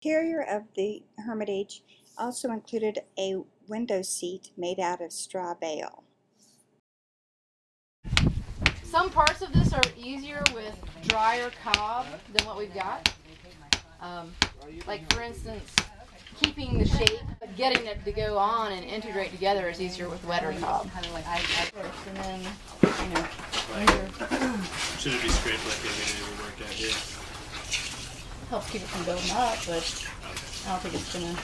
interior of the Hermitage also included a window seat made out of straw bale. Some parts of this are easier with drier cob than what we've got. Like for instance, keeping the shape, but getting it to go on and integrate together is easier with wetter cob. And then, should it be scraped like the we work at here? Helps keep it from building up, but I don't think it's gonna.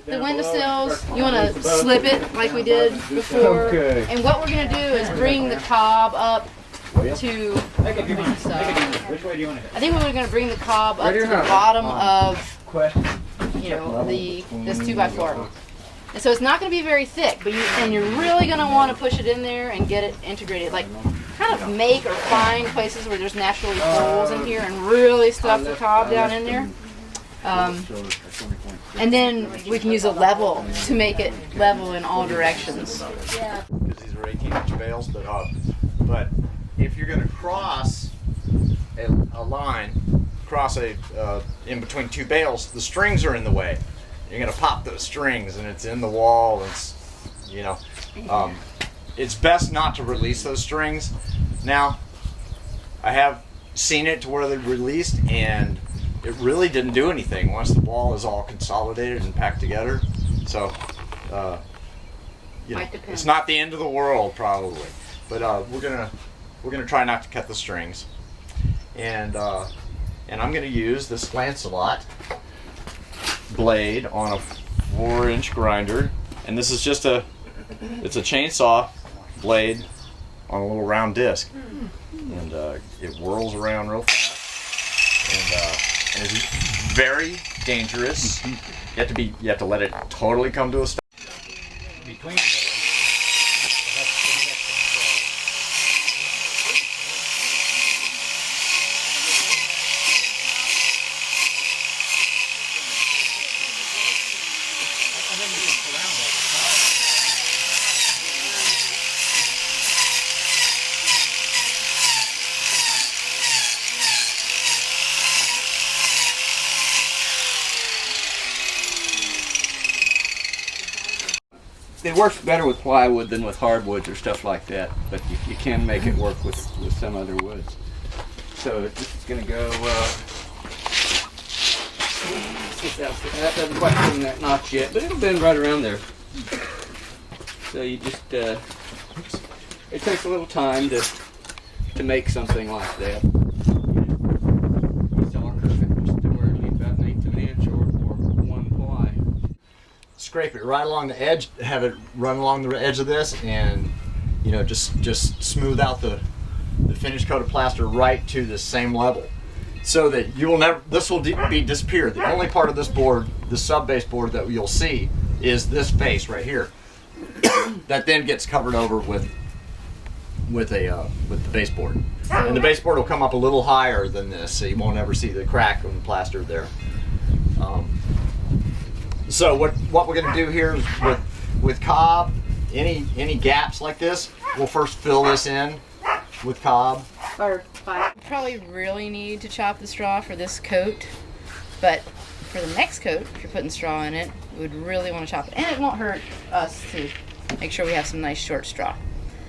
The windowsills, you want to slip it like we did before. Okay. And what we're going to do is bring the cob up to. Which way do you want to go? I think we're going to bring the cob up to the bottom of, this 2x4. And so it's not going to be very thick, but you're really going to want to push it in there and get it integrated. Like, kind of make or find places where there's naturally holes in here and really stuff the cob down in there. And then we can use a level to make it level in all directions. Because these are 18-inch bales, but if you're going to cross a line, in between two bales, the strings are in the way. You're going to pop those strings, and it's in the wall. It's best not to release those strings. Now, I have seen it to where they're released, and it really didn't do anything once the wall is all consolidated and packed together. So, it's not the end of the world probably, but we're gonna try not to cut the strings, and I'm gonna use this Lancelot blade on a 4-inch grinder, and this is just it's a chainsaw blade on a little round disc, and it whirls around real fast, and it's very dangerous. You have to let it totally come to a stop. Between It works better with plywood than with hardwoods or stuff like that, but you can make it work with some other woods. So this is going to go, that doesn't quite bend that notch yet, but it'll bend right around there. So you just, it takes a little time to make something like that. You saw a curve just to where it needs about 1/8 of an inch or one ply. Scrape it right along the edge, have it run along the edge of this, and just smooth out the finished coat of plaster right to the same level, so that you will never, this will be disappeared. The only part of this board, the sub baseboard, that you'll see is this face right here that then gets covered over with the baseboard, and the baseboard will come up a little higher than this, so you won't ever see the crack on the plaster there. So what we're going to do here is with cob, any gaps like this, we'll first fill this in with cob. You probably really need to chop the straw for this coat, but for the next coat, if you're putting straw in it, we would really want to chop it. And it won't hurt us to make sure we have some nice short straw.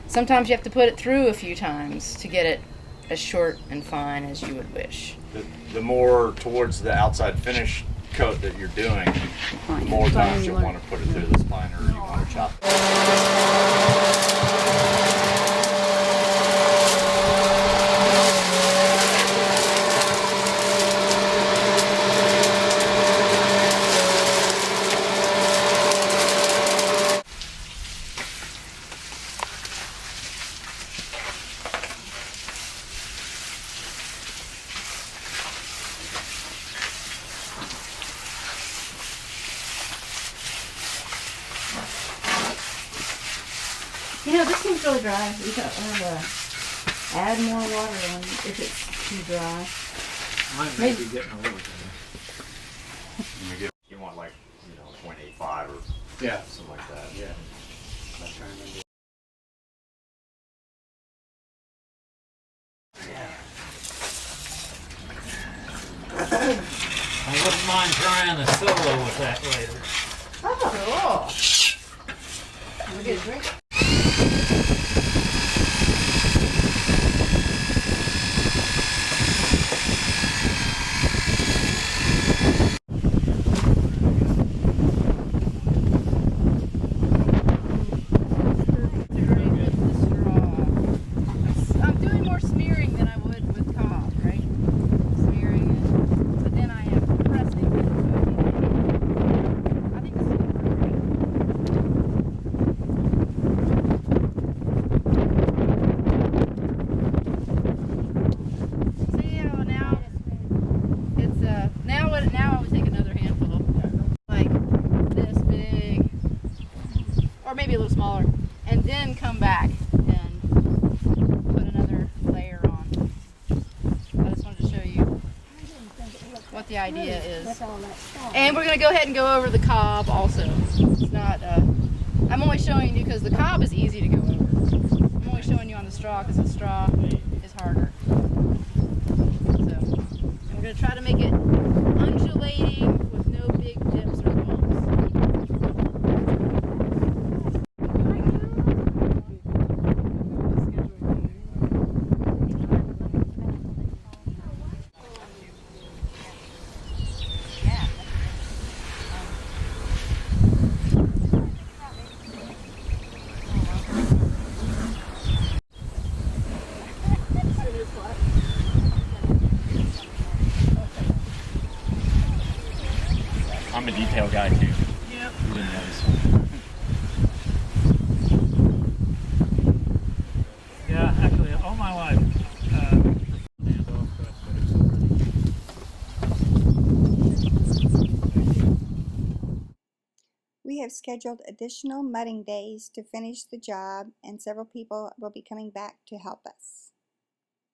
Sometimes you have to put it through a few times to get it as short and fine as you would wish. The more towards the outside finish coat that you're doing, the more times you'll want to put it through the spiner, or you want to chop it. This seems really dry. We got to add more water in if it's too dry. Mine may be getting a little bit. You want like 0.85 or something like that. Yeah. I'm trying to do. Yeah. I wouldn't mind trying a solo with that later. Oh, cool. We get a drink. I'm doing more smearing than I would with cob, right? Smearing it, but then I am pressing it. I think this is great. See how now it's now I would take another handful, like this big, or maybe a little smaller, and then come back and put another layer on. I just wanted to show you what the idea is. And we're going to go ahead and go over the cob also. It's not, I'm only showing you because the cob is easy to go over. I'm only showing you on the straw because the straw is harder. So, and we're going to try to make it undulating with no big dips or bumps. I'm a detail guy too. Yep. You didn't notice. Yeah, actually, all my life. We have scheduled additional mudding days to finish the job, and several people will be coming back to help us.